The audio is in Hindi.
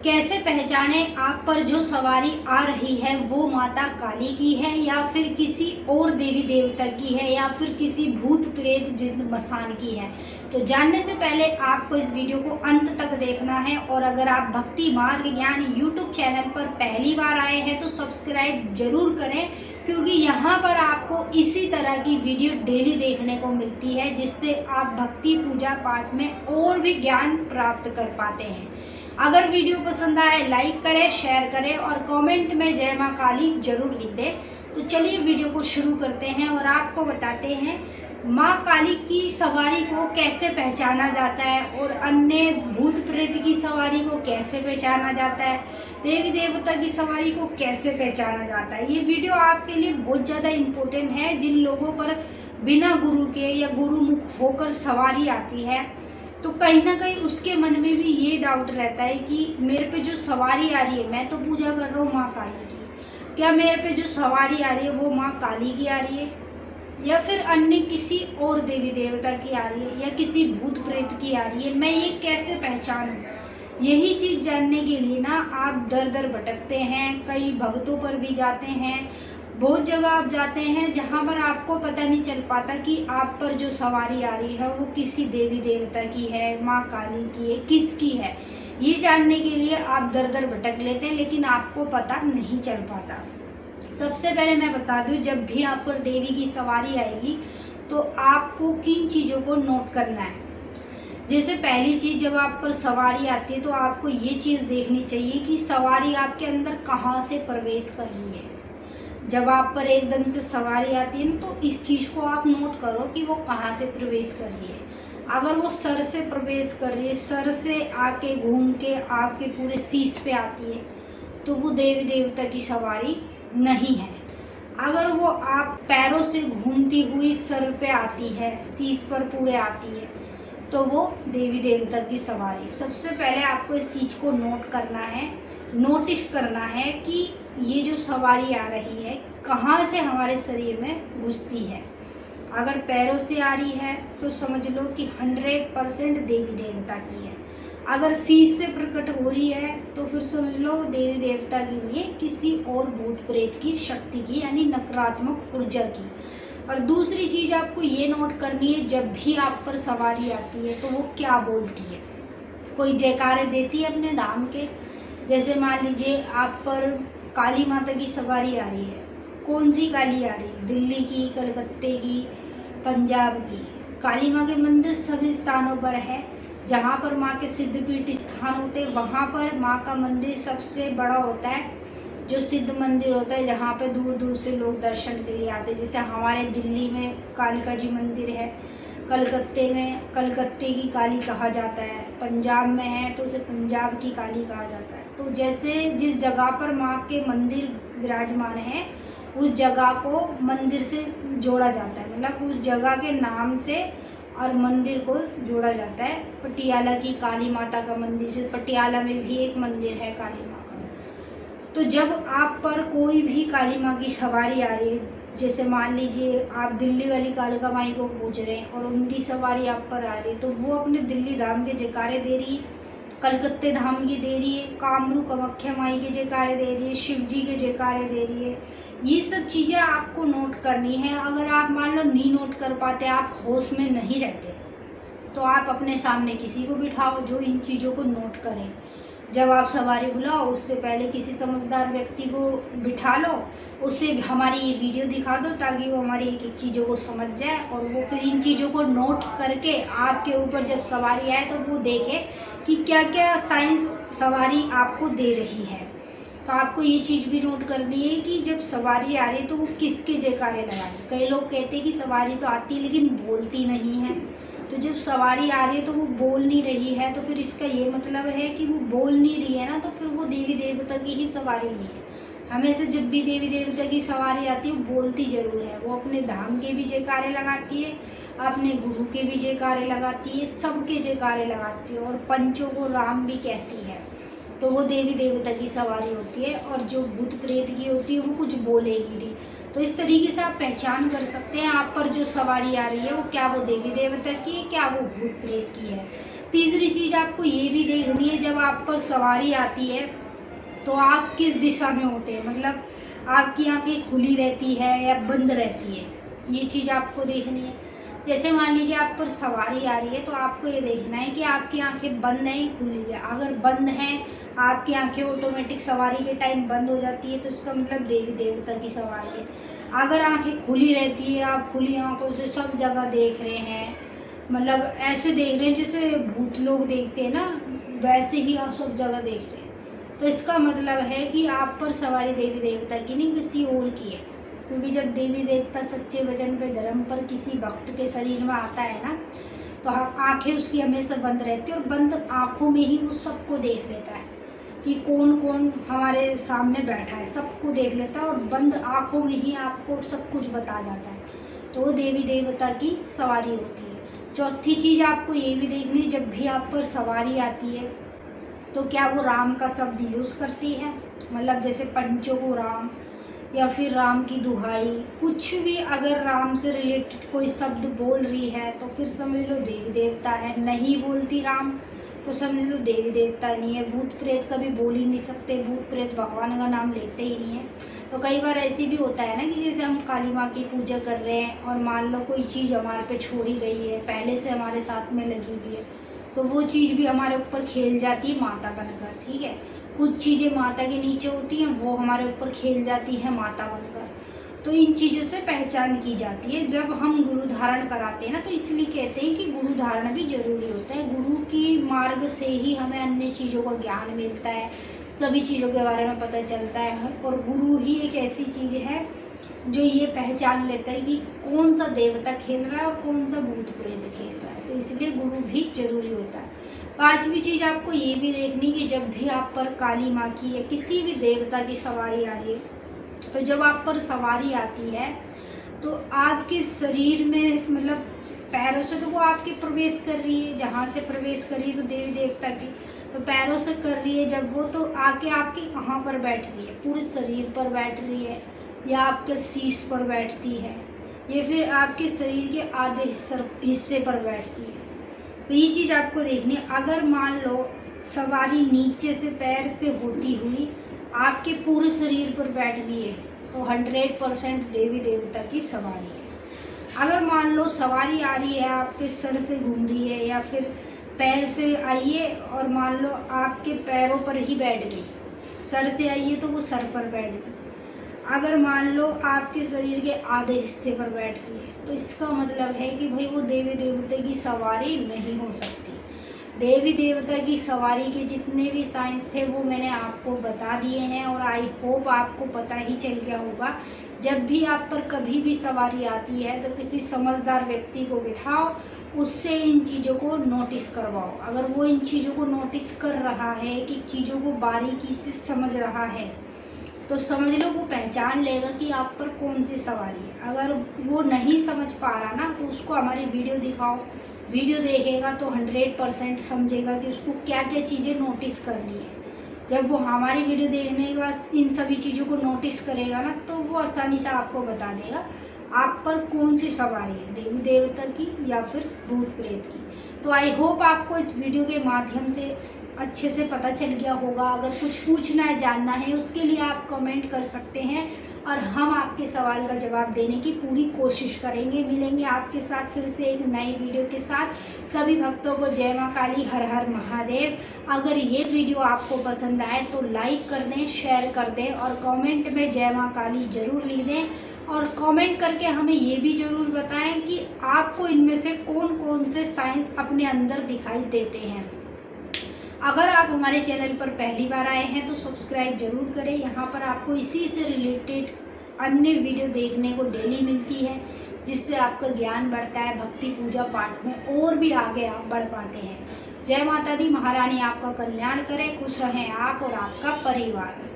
कैसे पहचाने आप पर जो सवारी आ रही है वो माता काली की है या फिर किसी और देवी देवता की है या फिर किसी भूत प्रेत जिन मसान की है। तो जानने से पहले आपको इस वीडियो को अंत तक देखना है और अगर आप भक्ति मार्ग ज्ञान यूट्यूब चैनल पर पहली बार आए हैं तो सब्सक्राइब जरूर करें, क्योंकि यहाँ पर आपको इसी तरह की वीडियो डेली देखने को मिलती है जिससे आप भक्ति पूजा पाठ में और भी ज्ञान प्राप्त कर पाते हैं। अगर वीडियो पसंद आए लाइक करें, शेयर करें और कमेंट में जय माँ काली जरूर लिख दें। तो चलिए वीडियो को शुरू करते हैं और आपको बताते हैं माँ काली की सवारी को कैसे पहचाना जाता है और अन्य भूत प्रेत की सवारी को कैसे पहचाना जाता है, देवी देवता की सवारी को कैसे पहचाना जाता है। ये वीडियो आपके लिए बहुत ज़्यादा इम्पोर्टेंट है। जिन लोगों पर बिना गुरु के या गुरुमुख होकर सवारी आती है तो कहीं ना कहीं उसके मन में भी ये डाउट रहता है कि मेरे पे जो सवारी आ रही है, मैं तो पूजा कर रहा हूँ माँ काली की, क्या मेरे पे जो सवारी आ रही है वो माँ काली की आ रही है या फिर अन्य किसी और देवी देवता की आ रही है या किसी भूत प्रेत की आ रही है, मैं ये कैसे पहचानूँ। यही चीज़ जानने के लिए ना आप दर दर भटकते हैं, कई भक्तों पर भी जाते हैं, बहुत जगह आप जाते हैं जहाँ पर आपको पता नहीं चल पाता कि आप पर जो सवारी आ रही है वो किसी देवी देवता की है, माँ काली की है, किसकी है। ये जानने के लिए आप दर दर भटक लेते हैं लेकिन आपको पता नहीं चल पाता। सबसे पहले मैं बता दूं, जब भी आप पर देवी की सवारी आएगी तो आपको किन चीज़ों को नोट करना है। जैसे पहली चीज़, जब आप पर सवारी आती है तो आपको ये चीज़ देखनी चाहिए कि सवारी आपके अंदर कहाँ से प्रवेश कर रही है। जब आप पर एकदम से सवारी आती है तो इस चीज़ को आप नोट करो कि वो कहाँ से प्रवेश कर रही है। अगर वो सर से प्रवेश कर रही है, सर से आके घूम के आपके पूरे शीश पे आती है तो वो देवी देवता की सवारी नहीं है। अगर वो आप पैरों से घूमती हुई सर पे आती है, शीश पर पूरे आती है तो वो देवी देवता की सवारी है। सबसे पहले आपको इस चीज़ को नोट करना है, नोटिस करना है कि ये जो सवारी आ रही है कहाँ से हमारे शरीर में घुसती है। अगर पैरों से आ रही है तो समझ लो कि 100% देवी देवता की है। अगर शीश से प्रकट हो रही है तो फिर समझ लो देवी देवता की नहीं, किसी और भूत प्रेत की शक्ति की, यानी नकारात्मक ऊर्जा की। और दूसरी चीज़ आपको ये नोट करनी है, जब भी आप पर सवारी आती है तो वो क्या बोलती है। कोई जयकारे देती है अपने धाम के। जैसे मान लीजिए आप पर काली माता की सवारी आ रही है, कौन सी काली आ रही है, दिल्ली की, कलकत्ते की, पंजाब की। काली माँ के मंदिर सभी स्थानों पर है। जहाँ पर माँ के सिद्धपीठ स्थान होते हैं वहाँ पर माँ का मंदिर सबसे बड़ा होता है, जो सिद्ध मंदिर होता है जहाँ पे दूर दूर से लोग दर्शन के लिए आते हैं। जैसे हमारे दिल्ली में कालिका जी मंदिर है, कलकत्ते में कलकत्ते की काली कहा जाता है, पंजाब में है तो उसे पंजाब की काली कहा जाता है। तो जैसे जिस जगह पर माँ के मंदिर विराजमान है उस जगह को मंदिर से जोड़ा जाता है, मतलब उस जगह के नाम से और मंदिर को जोड़ा जाता है। पटियाला की काली माता का मंदिर से, पटियाला में भी एक मंदिर है काली माँ का। तो जब आप पर कोई भी काली माँ की सवारी आ रही है, जैसे मान लीजिए आप दिल्ली वाली कालिका माई को पूज रहे हैं और उनकी सवारी आप पर आ रही है तो वो अपने दिल्ली धाम के जयकारे दे रही है, कलकत्ते धाम की दे रही है, कामरू कामाख्या माई के जयकारे दे रही है, शिव जी के जयकारे दे रही है। ये सब चीज़ें आपको नोट करनी है। अगर आप मान लो नहीं नोट कर पाते, आप होश में नहीं रहते, तो आप अपने सामने किसी को बिठाओ जो इन चीज़ों को नोट करें। जब आप सवारी बुलाओ उससे पहले किसी समझदार व्यक्ति को बिठा लो, उसे हमारी ये वीडियो दिखा दो ताकि वो हमारी एक एक चीज़ों को समझ जाए और वो फिर इन चीज़ों को नोट करके आपके ऊपर जब सवारी आए तो वो देखे कि क्या क्या साइंस सवारी आपको दे रही है। तो आपको ये चीज़ भी नोट करनी है कि जब सवारी आ रही है तो वो किसके जयकारे लगा रही है। कई लोग कहते हैं कि सवारी तो आती है लेकिन बोलती नहीं है। तो जब सवारी आ रही है तो वो बोल नहीं रही है तो फिर इसका ये मतलब है कि वो बोल नहीं रही है ना, तो फिर वो देवी देवता की ही सवारी नहीं है। हमेशा जब भी देवी देवता की सवारी आती है वो बोलती ज़रूर है। वो अपने धाम के भी जयकारे लगाती है, अपने गुरु के भी जयकारे लगाती है, सबके जयकारे लगाती है और पंचों को राम भी कहती है। तो वो देवी देवता की सवारी होती है और जो भूत प्रेत की होती है वो कुछ बोलेगी नहीं। तो इस तरीके से आप पहचान कर सकते हैं आप पर जो सवारी आ रही है वो क्या वो देवी देवता की है, क्या वो भूत प्रेत की है। तीसरी चीज़ आपको ये भी देखनी है, जब आप पर सवारी आती है तो आप किस दिशा में होते हैं, मतलब आपकी आंखें खुली रहती है या बंद रहती है, ये चीज़ आपको देखनी है। जैसे मान लीजिए आप पर सवारी आ रही है तो आपको ये देखना है कि आपकी आंखें बंद है या खुली है। अगर बंद हैं, आपकी आंखें ऑटोमेटिक सवारी के टाइम बंद हो जाती है, तो इसका मतलब देवी देवता की सवारी है। अगर आंखें खुली रहती है, आप खुली आंखों से सब जगह देख रहे हैं, मतलब ऐसे देख रहे हैं जैसे भूत लोग देखते हैं ना, वैसे ही आप सब जगह देख रहे हैं, तो इसका मतलब है कि आप पर सवारी देवी देवता की नहीं, किसी और की है। क्योंकि जब देवी देवता सच्चे वचन पे धर्म पर किसी भक्त के शरीर में आता है ना, तो आंखें उसकी हमेशा बंद रहती है, और बंद आंखों में ही वो सबको देख लेता है कि कौन कौन हमारे सामने बैठा है, सबको देख लेता है, और बंद आंखों में ही आपको सब कुछ बता जाता है। तो वो देवी देवता की सवारी होती है। चौथी चीज़ आपको ये भी देखनी है, जब भी आप पर सवारी आती है तो क्या वो राम का शब्द यूज़ करती है, मतलब जैसे पंचों को राम, या फिर राम की दुहाई, कुछ भी अगर राम से रिलेटेड कोई शब्द बोल रही है तो फिर समझ लो देवी देवता है। नहीं बोलती राम तो समझ लो देवी देवता नहीं है। भूत प्रेत कभी बोल ही नहीं सकते, भूत प्रेत भगवान का नाम लेते ही नहीं है। तो कई बार ऐसी भी होता है ना कि जैसे हम काली माँ की पूजा कर रहे हैं और मान लो कोई चीज़ हमारे पे छोड़ी गई है, पहले से हमारे साथ में लगी हुई है, तो वो चीज़ भी हमारे ऊपर खेल जाती है माता बनकर, ठीक है। कुछ चीज़ें माता के नीचे होती हैं, वो हमारे ऊपर खेल जाती है माता बनकर। तो इन चीज़ों से पहचान की जाती है जब हम गुरु धारण कराते हैं ना, तो इसलिए कहते हैं कि गुरु धारण भी जरूरी होता है। गुरु की मार्ग से ही हमें अन्य चीज़ों का ज्ञान मिलता है, सभी चीज़ों के बारे में पता चलता है, और गुरु ही एक ऐसी चीज़ है जो ये पहचान लेता है कि कौन सा देवता खेल रहा है और कौन सा भूत प्रेत खेल रहा है। तो इसलिए गुरु भी जरूरी होता है। पांचवी चीज़ आपको ये भी देखनी कि जब भी आप पर काली माँ की या किसी भी देवता की सवारी आ रही है, तो जब आप पर सवारी आती है तो आपके शरीर में, मतलब पैरों से तो वो आपके प्रवेश कर रही है, जहाँ से प्रवेश कर रही है तो देवी देवता की, तो पैरों से कर रही है जब वो, तो आके आपके कहाँ पर बैठ रही है, पूरे शरीर पर बैठ रही है, या आपके शीश पर बैठती है, या फिर आपके शरीर के आधे हिस्से पर बैठती है। तो ये चीज़ आपको देखनी है। अगर मान लो सवारी नीचे से पैर से होती हुई आपके पूरे शरीर पर बैठ रही है, तो 100% देवी देवता की सवारी है। अगर मान लो सवारी आ रही है आपके सर से घूम रही है, या फिर पैर से आई है और मान लो आपके पैरों पर ही बैठ गई, सर से आई है तो वो सर पर बैठ गई। अगर मान लो आपके शरीर के आधे हिस्से पर बैठ रही है, तो इसका मतलब है कि भाई वो देवी देवता की सवारी नहीं हो सकती। देवी देवता की सवारी के जितने भी साइंस थे वो मैंने आपको बता दिए हैं, और आई होप आपको पता ही चल गया होगा। जब भी आप पर कभी भी सवारी आती है तो किसी समझदार व्यक्ति को बिठाओ, उससे इन चीज़ों को नोटिस करवाओ। अगर वो इन चीज़ों को नोटिस कर रहा है कि चीज़ों को बारीकी से समझ रहा है, तो समझ लो वो पहचान लेगा कि आप पर कौन सी सवारी है। अगर वो नहीं समझ पा रहा ना, तो उसको हमारी वीडियो दिखाओ, वीडियो देखेगा तो 100% समझेगा कि उसको क्या क्या चीज़ें नोटिस करनी है। जब वो हमारी वीडियो देखने के बाद इन सभी चीज़ों को नोटिस करेगा ना, तो वो आसानी से आपको बता देगा आप पर कौन सी सवारी है, देवी देवता की या फिर भूत प्रेत की। तो आई होप आपको इस वीडियो के माध्यम से अच्छे से पता चल गया होगा। अगर कुछ पूछना है, जानना है, उसके लिए आप कमेंट कर सकते हैं, और हम आपके सवाल का जवाब देने की पूरी कोशिश करेंगे। मिलेंगे आपके साथ फिर से एक नई वीडियो के साथ। सभी भक्तों को जय माँ काली, हर हर महादेव। अगर ये वीडियो आपको पसंद आए तो लाइक कर दें, शेयर कर दें, और कमेंट में जय माँ काली ज़रूर लिख दें, और कमेंट करके हमें ये भी ज़रूर बताएं कि आपको इनमें से कौन कौन से साइंस अपने अंदर दिखाई देते हैं। अगर आप हमारे चैनल पर पहली बार आए हैं तो सब्सक्राइब जरूर करें। यहाँ पर आपको इसी से रिलेटेड अन्य वीडियो देखने को डेली मिलती है, जिससे आपका ज्ञान बढ़ता है, भक्ति पूजा पाठ में और भी आगे आप बढ़ पाते हैं। जय माता दी। महारानी आपका कल्याण करे, खुश रहें आप और आपका परिवार।